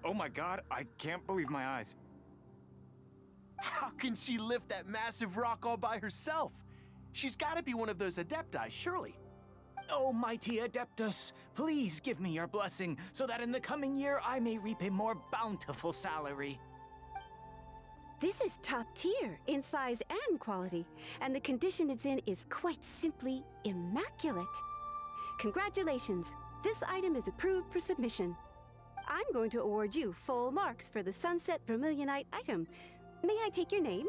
Oh my god, I can't believe my eyes. How can she lift that massive rock all by herself? She's gotta be one of those adepti, surely. Oh, mighty Adeptus, please give me your blessing so that in the coming year I may reap a more bountiful salary. This is top tier in size and quality, and the condition it's in is quite simply immaculate. Congratulations, this item is approved for submission. I'm going to award you full marks for the Sunset Vermilionite item. May I take your name?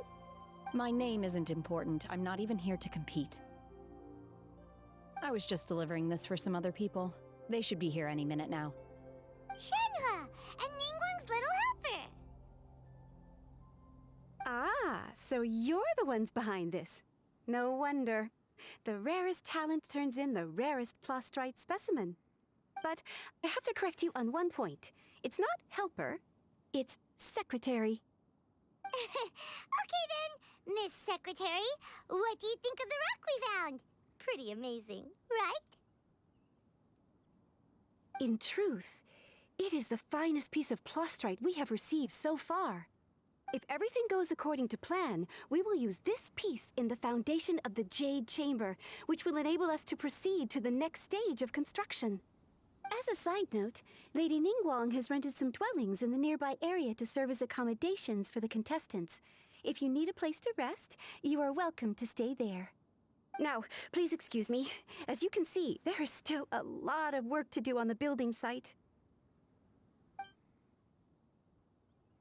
My name isn't important. I'm not even here to compete. I was just delivering this for some other people. They should be here any minute now. Shenhua, and Ningguang's little helper. Ah, so you're the ones behind this. No wonder. The rarest talent turns in the rarest plastrite specimen. But I have to correct you on one point. It's not helper, it's secretary. Okay then, Miss Secretary, what do you think of the rock we found? Pretty amazing, right? In truth, it is the finest piece of plastrite we have received so far. If everything goes according to plan, we will use this piece in the foundation of the Jade Chamber, which will enable us to proceed to the next stage of construction. As a side note, Lady Ningguang has rented some dwellings in the nearby area to serve as accommodations for the contestants. If you need a place to rest, you are welcome to stay there. Now, please excuse me. As you can see, there is still a lot of work to do on the building site.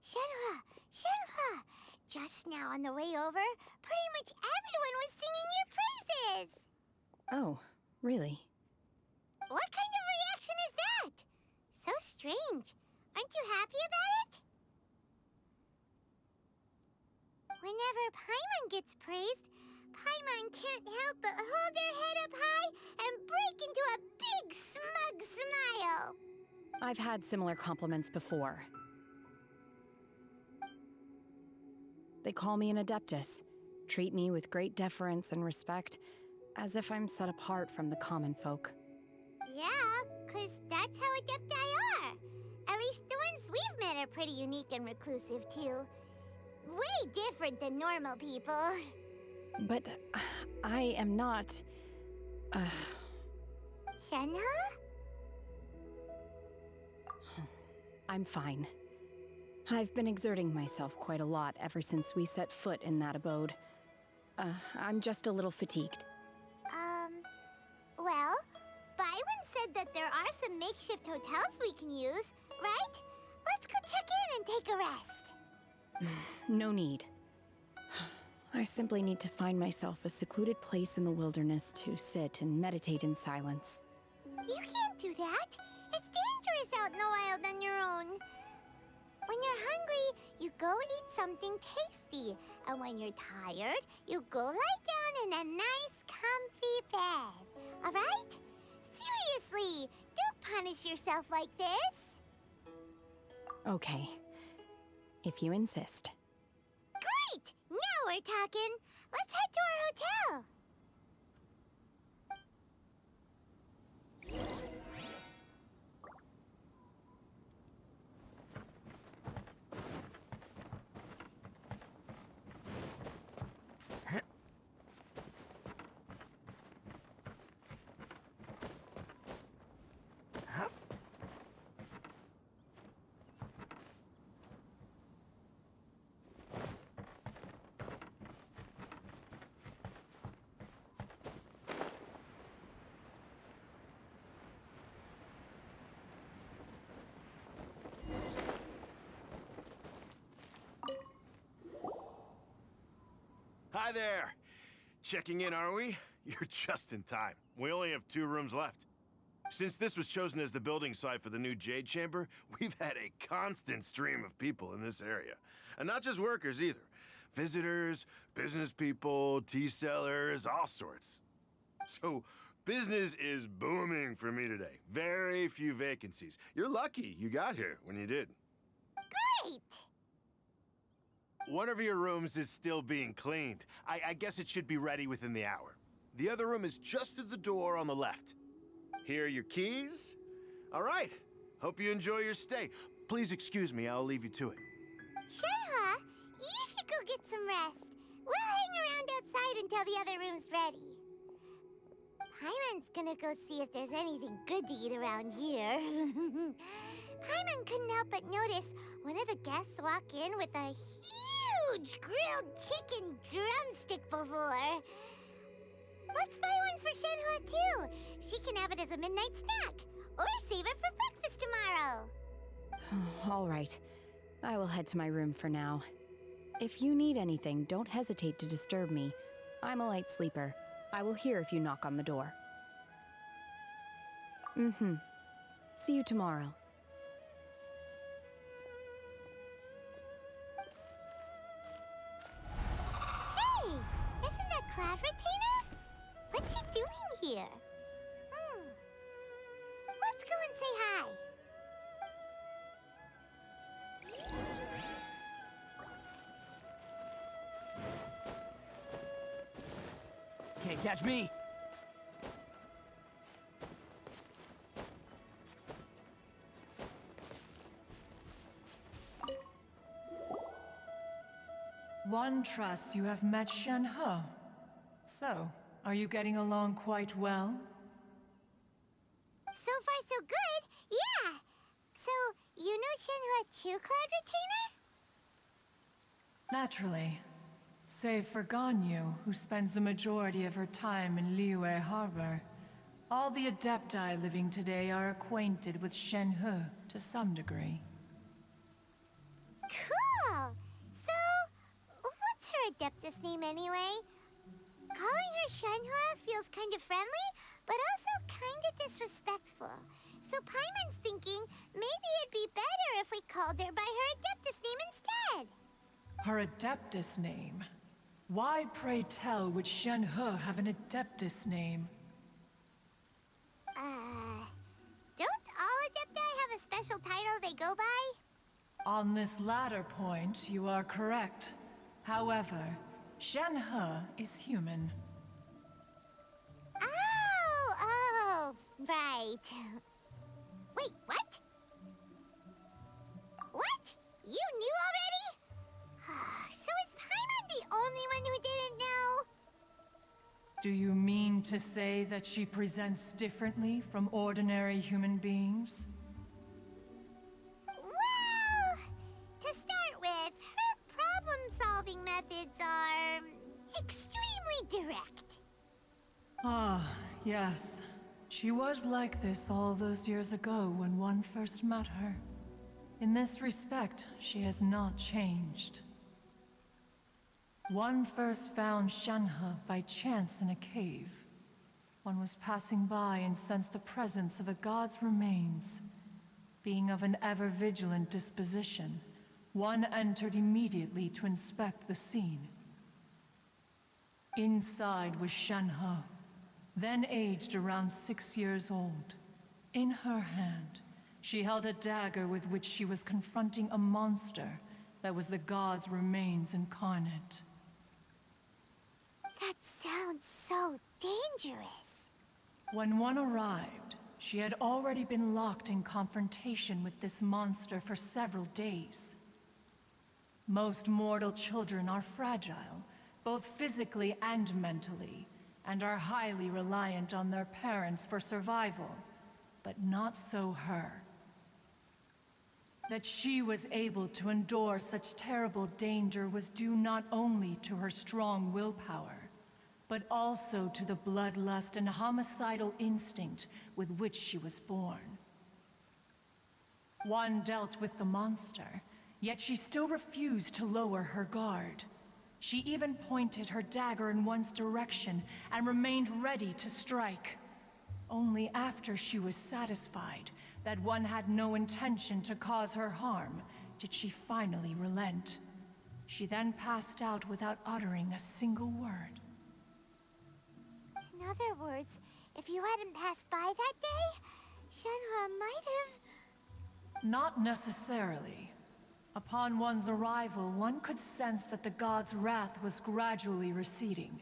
Shenhua, Shenhua! Just now on the way over, pretty much everyone was singing your praises! Oh, really? What kind of reaction is that? So strange. Aren't you happy about it? Whenever Paimon gets praised, Paimon can't help but hold her head up high and break into a big smug smile. I've had similar compliments before. They call me an Adeptus, treat me with great deference and respect, as if I'm set apart from the common folk. Yeah, 'cause that's how adepti are. At least the ones we've met are pretty unique and reclusive, too. Way different than normal people. But I am not... Shenhua? I'm fine. I've been exerting myself quite a lot ever since we set foot in that abode. I'm just a little fatigued. Well, Byron said that there are some makeshift hotels we can use, right? Let's go check in and take a rest. No need. I simply need to find myself a secluded place in the wilderness to sit and meditate in silence. You can't do that. It's dangerous out in the wild on your own. When you're hungry, you go eat something tasty. And when you're tired, you go lie down in a nice, comfy bed. All right? Seriously, don't punish yourself like this. Okay. If you insist. Great! Now we're talking. Let's head to our hotel. Hi there. Checking in, are we? You're just in time. We only have 2 rooms left. Since this was chosen as the building site for the new Jade Chamber, we've had a constant stream of people in this area. And not just workers either. Visitors, business people, tea sellers, all sorts. So, business is booming for me today. Very few vacancies. You're lucky you got here when you did. Great! One of your rooms is still being cleaned. I guess it should be ready within the hour. The other room is just through the door on the left. Here are your keys. All right. Hope you enjoy your stay. Please excuse me, I'll leave you to it. Shenhe, you should go get some rest. We'll hang around outside until the other room's ready. Paimon's gonna go see if there's anything good to eat around here. Paimon couldn't help but notice one of the guests walk in with a huge grilled chicken drumstick before. Let's buy one for Shenhe too. She can have it as a midnight snack, or save it for breakfast tomorrow. All right. I will head to my room for now. If you need anything, don't hesitate to disturb me. I'm a light sleeper. I will hear if you knock on the door. See you tomorrow. Hey! Isn't that Cloud Retainer? What's she doing here? Let's go and say hi. Can't catch me. One trusts you have met Shenhe. So, are you getting along quite well? So far, so good. Yeah. So, you know Shenhe too, Cloud Retainer? Naturally. Save for Ganyu, who spends the majority of her time in Liyue Harbor. All the Adepti living today are acquainted with Shenhe to some degree. Cool. So, what's her Adeptus name anyway? Calling her Shenhe feels kind of friendly, but also kind of disrespectful. So Paimon's thinking maybe it'd be better if we called her by her Adeptus name instead. Her Adeptus name? Why, pray tell, would Shenhe have an Adeptus name? Don't all Adepti have a special title they go by? On this latter point, you are correct. However, Shenhe is human. Oh, right. Wait, what? What? You knew already? So is Paimon the only one who didn't know? Do you mean to say that she presents differently from ordinary human beings? Well, to start with, her problem-solving methods are extremely direct. Ah, yes. She was like this all those years ago when one first met her. In this respect, she has not changed. One first found Shenhe by chance in a cave. One was passing by and sensed the presence of a god's remains. Being of an ever-vigilant disposition, one entered immediately to inspect the scene. Inside was Shenhe, then aged around 6 years old. In her hand, she held a dagger with which she was confronting a monster that was the god's remains incarnate. That sounds so dangerous. When one arrived, she had already been locked in confrontation with this monster for several days. Most mortal children are fragile, both physically and mentally, and are highly reliant on their parents for survival, but not so her. That she was able to endure such terrible danger was due not only to her strong willpower, but also to the bloodlust and homicidal instinct with which she was born. One dealt with the monster, yet she still refused to lower her guard. She even pointed her dagger in one's direction and remained ready to strike. Only after she was satisfied that one had no intention to cause her harm did she finally relent. She then passed out without uttering a single word. In other words, if you hadn't passed by that day, Shenhe might have... Not necessarily. Upon one's arrival, one could sense that the god's wrath was gradually receding.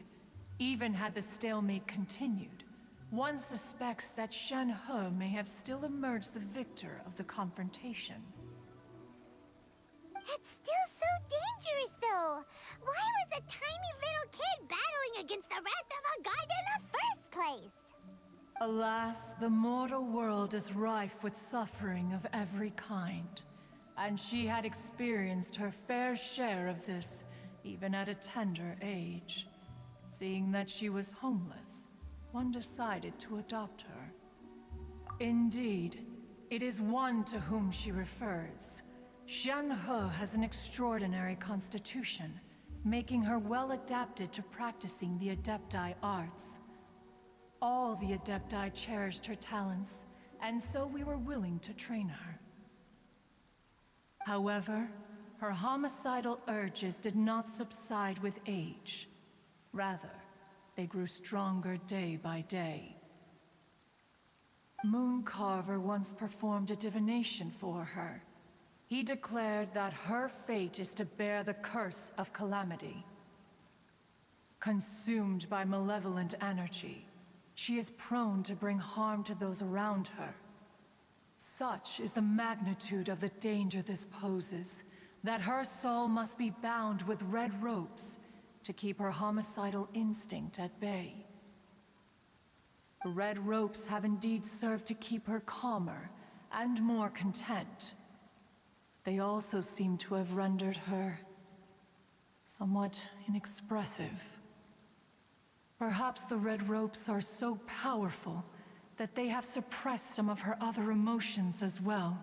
Even had the stalemate continued, one suspects that Shenhe may have still emerged the victor of the confrontation. That's still so dangerous, though. Why was a tiny little kid battling against the wrath of a god in the first place? Alas, the mortal world is rife with suffering of every kind. And she had experienced her fair share of this, even at a tender age. Seeing that she was homeless, one decided to adopt her. Indeed, it is one to whom she refers. Shen-He has an extraordinary constitution, making her well adapted to practicing the Adepti arts. All the Adepti cherished her talents, and so we were willing to train her. However, her homicidal urges did not subside with age. Rather, they grew stronger day by day. Mooncarver once performed a divination for her. He declared that her fate is to bear the curse of calamity. Consumed by malevolent energy, she is prone to bring harm to those around her. Such is the magnitude of the danger this poses, that her soul must be bound with red ropes to keep her homicidal instinct at bay. The red ropes have indeed served to keep her calmer and more content. They also seem to have rendered her somewhat inexpressive. Perhaps the red ropes are so powerful that they have suppressed some of her other emotions as well.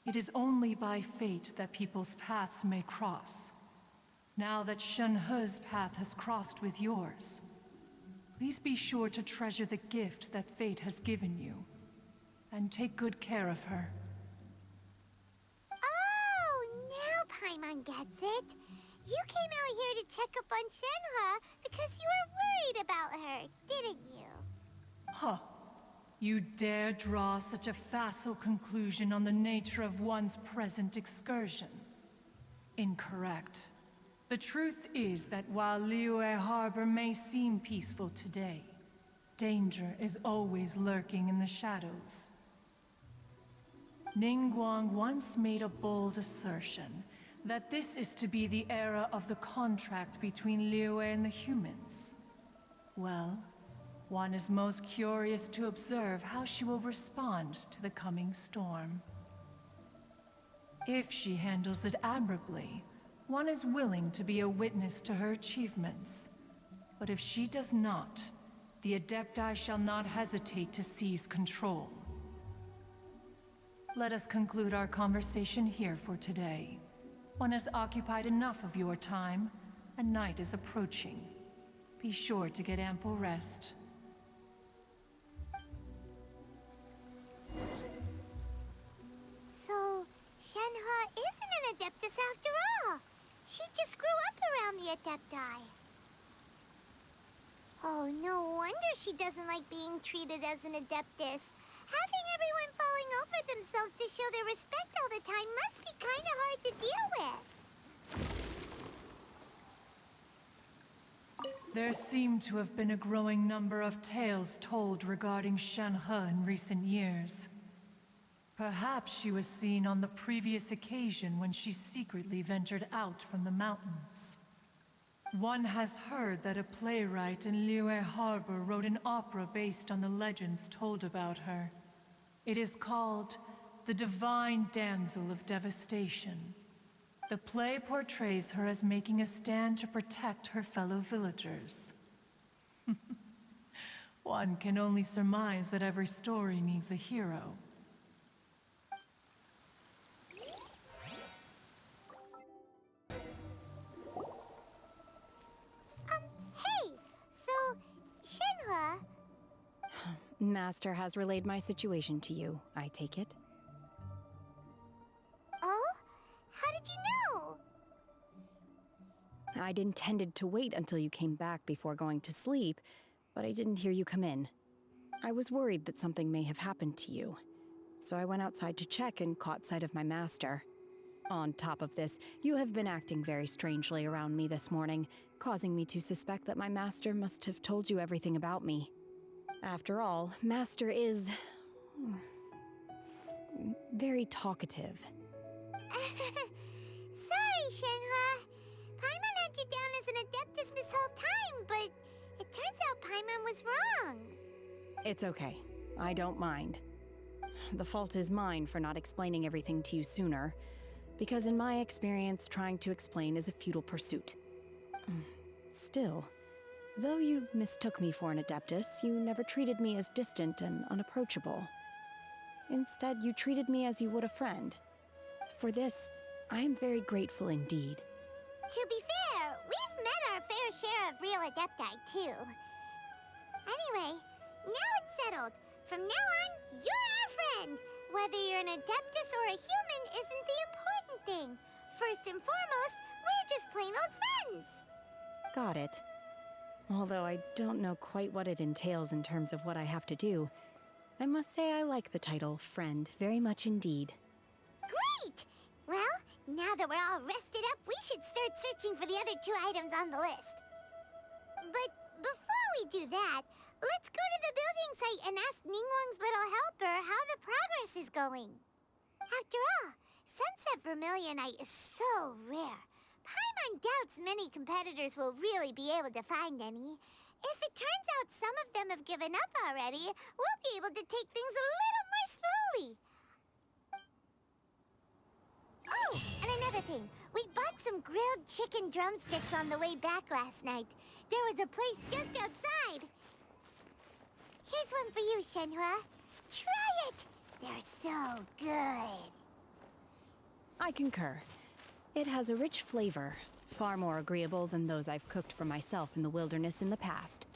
It is only by fate that people's paths may cross. Now that Shen-He's path has crossed with yours, please be sure to treasure the gift that fate has given you, and take good care of her. Oh, now Paimon gets it. You came out here to check up on Shenhe because you were worried about her, didn't you? Huh. You dare draw such a facile conclusion on the nature of one's present excursion? Incorrect. The truth is that while Liyue Harbor may seem peaceful today, danger is always lurking in the shadows. Ningguang once made a bold assertion that this is to be the era of the contract between Liyue and the humans. Well, one is most curious to observe how she will respond to the coming storm. If she handles it admirably, one is willing to be a witness to her achievements. But if she does not, the Adepti shall not hesitate to seize control. Let us conclude our conversation here for today. One has occupied enough of your time, and night is approaching. Be sure to get ample rest. So, Shenhe isn't an Adeptus after all. She just grew up around the Adepti. Oh, no wonder she doesn't like being treated as an Adeptus. Having everyone falling over themselves to show their respect all the time must be kind of hard to deal with. There seem to have been a growing number of tales told regarding Shenhe in recent years. Perhaps she was seen on the previous occasion when she secretly ventured out from the mountains. One has heard that a playwright in Liyue Harbor wrote an opera based on the legends told about her. It is called The Divine Damsel of Devastation. The play portrays her as making a stand to protect her fellow villagers. One can only surmise that every story needs a hero. Hey, so, Shenhe... Master has relayed my situation to you, I take it. Oh? How did you know? I'd intended to wait until you came back before going to sleep, but I didn't hear you come in. I was worried that something may have happened to you, so I went outside to check and caught sight of my master. On top of this, you have been acting very strangely around me this morning, causing me to suspect that my master must have told you everything about me. After all, Master is... very talkative. Sorry, Shenhua. Paimon had you down as an adeptus this whole time, but it turns out Paimon was wrong. It's okay. I don't mind. The fault is mine for not explaining everything to you sooner, because in my experience, trying to explain is a futile pursuit. Still, though you mistook me for an adeptus, you never treated me as distant and unapproachable. Instead, you treated me as you would a friend. For this, I am very grateful indeed. To be fair, we've met our fair share of real adepti, too. Anyway, now it's settled. From now on, you're our friend. Whether you're an adeptus or a human isn't the important thing. First and foremost, we're just plain old friends. Got it. Although I don't know quite what it entails in terms of what I have to do, I must say I like the title friend very much indeed. Great! Well, now that we're all rested up, we should start searching for the other 2 items on the list. But before we do that, let's go to the building site and ask Ningguang's little helper how the progress is going. After all, Sunset Vermilionite is so rare. Paimon doubts many competitors will really be able to find any. If it turns out some of them have given up already, we'll be able to take things a little more slowly. Oh, and another thing. We bought some grilled chicken drumsticks on the way back last night. There was a place just outside. Here's one for you, Shenhua. Try it! They're so good. I concur. It has a rich flavor, far more agreeable than those I've cooked for myself in the wilderness in the past.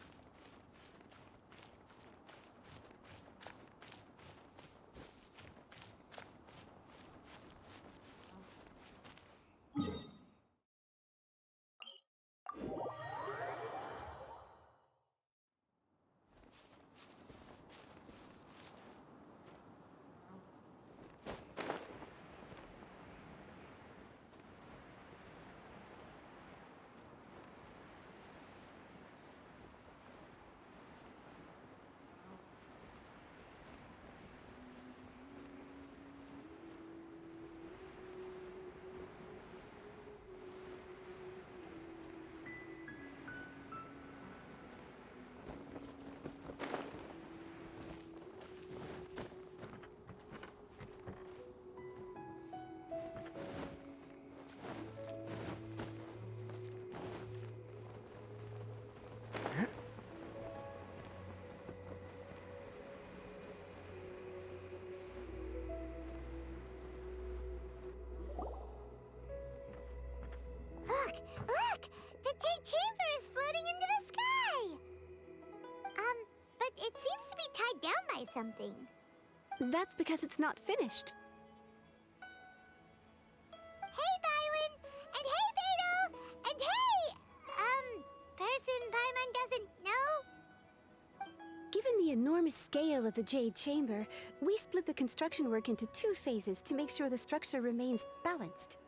Look! The Jade Chamber is floating into the sky! But it seems to be tied down by something. That's because it's not finished. Hey, Bywin! And hey, Beto! And hey! Person Paimon doesn't know? Given the enormous scale of the Jade Chamber, we split the construction work into 2 phases to make sure the structure remains balanced.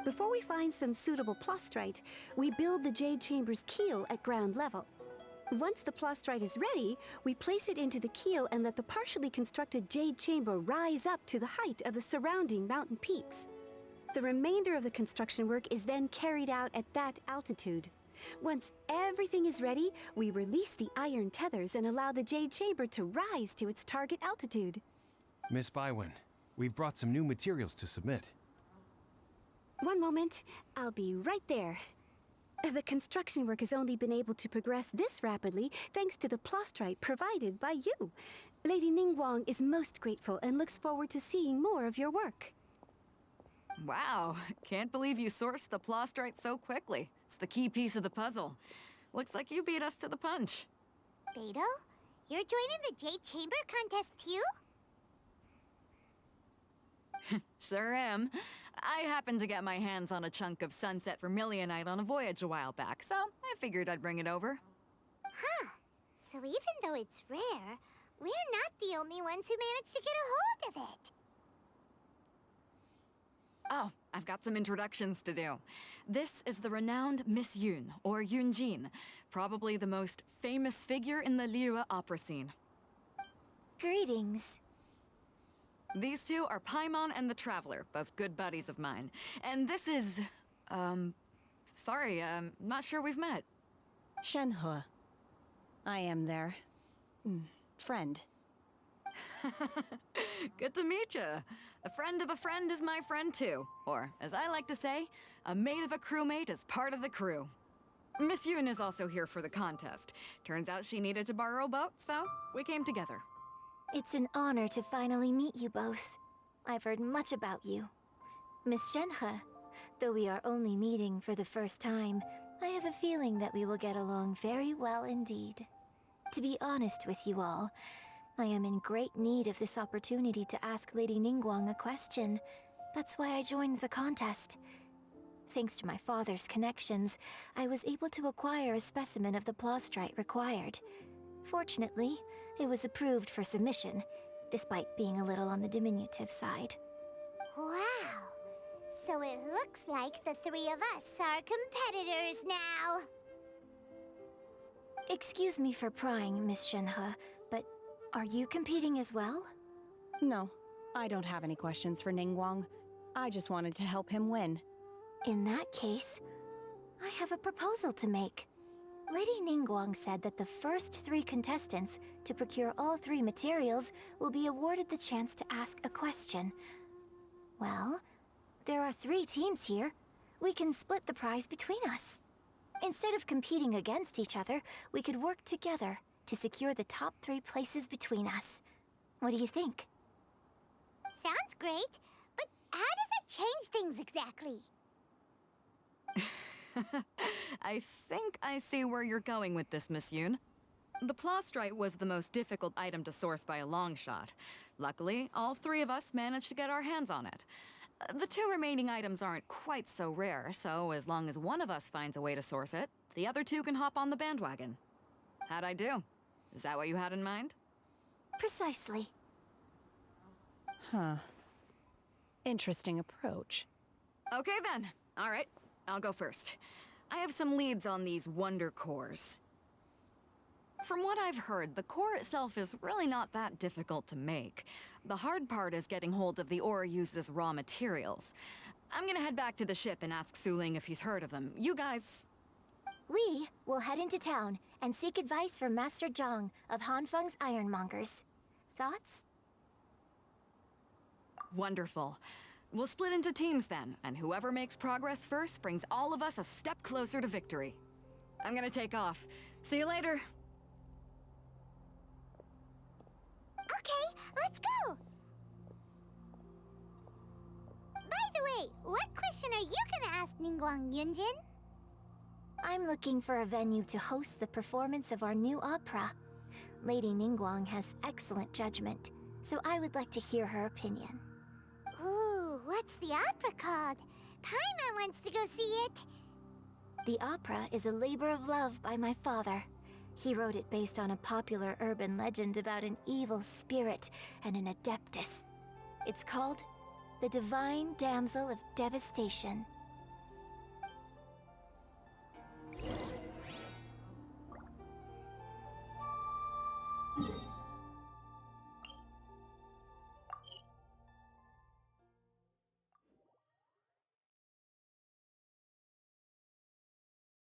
Before we find some suitable plastrite, we build the Jade Chamber's keel at ground level. Once the plastrite is ready, we place it into the keel and let the partially constructed Jade Chamber rise up to the height of the surrounding mountain peaks. The remainder of the construction work is then carried out at that altitude. Once everything is ready, we release the iron tethers and allow the Jade Chamber to rise to its target altitude. Miss Bywin, we've brought some new materials to submit. One moment, I'll be right there. The construction work has only been able to progress this rapidly thanks to the plastrite provided by you. Lady Ningguang is most grateful and looks forward to seeing more of your work. Wow, can't believe you sourced the plastrite so quickly. It's the key piece of the puzzle. Looks like you beat us to the punch. Beto? You're joining the Jade Chamber contest too? Sure am. I happened to get my hands on a chunk of Sunset Vermilionite on a voyage a while back, so I figured I'd bring it over. Huh. So even though it's rare, we're not the only ones who managed to get a hold of it. Oh, I've got some introductions to do. This is the renowned Miss Yoon, or Yoonjin, probably the most famous figure in the Liyue opera scene. Greetings. These two are Paimon and the Traveler, both good buddies of mine. And this is... sorry, not sure we've met. Shenhe. I am their... friend. Good to meet you. A friend of a friend is my friend too. Or, as I like to say, a mate of a crewmate is part of the crew. Miss Yoon is also here for the contest. Turns out she needed to borrow a boat, so we came together. It's an honor to finally meet you both. I've heard much about you. Miss Shenhe, though we are only meeting for the first time, I have a feeling that we will get along very well indeed. To be honest with you all, I am in great need of this opportunity to ask Lady Ningguang a question. That's why I joined the contest. Thanks to my father's connections, I was able to acquire a specimen of the plastrite required. Fortunately, it was approved for submission, despite being a little on the diminutive side. Wow. So it looks like the three of us are competitors now. Excuse me for prying, Miss Shenhe, but are you competing as well? No, I don't have any questions for Ningguang. I just wanted to help him win. In that case, I have a proposal to make. Lady Ningguang said that the first 3 contestants to procure all 3 materials will be awarded the chance to ask a question. Well, there are 3 teams here. We can split the prize between us. Instead of competing against each other, we could work together to secure the top 3 places between us. What do you think? Sounds great, but how does it change things exactly? I think I see where you're going with this, Miss Yoon. The plastrite was the most difficult item to source by a long shot. Luckily, all 3 of us managed to get our hands on it. The 2 remaining items aren't quite so rare, so as long as one of us finds a way to source it, the other 2 can hop on the bandwagon. How'd I do? Is that what you had in mind? Precisely. Huh. Interesting approach. Okay then. All right, I'll go first. I have some leads on these wonder cores. From what I've heard, the core itself is really not that difficult to make. The hard part is getting hold of the ore used as raw materials. I'm gonna head back to the ship and ask Suling if he's heard of them. You guys... We will head into town and seek advice from Master Zhang of Hanfeng's Ironmongers. Thoughts? Wonderful. We'll split into teams then, and whoever makes progress first brings all of us a step closer to victory. I'm gonna take off. See you later. Okay, let's go! By the way, what question are you gonna ask Ningguang, Yunjin? I'm looking for a venue to host the performance of our new opera. Lady Ningguang has excellent judgment, so I would like to hear her opinion. Ooh, what's the opera called? Paimon wants to go see it. The opera is a labor of love by my father. He wrote it based on a popular urban legend about an evil spirit and an adeptus. It's called The Divine Damsel of Devastation.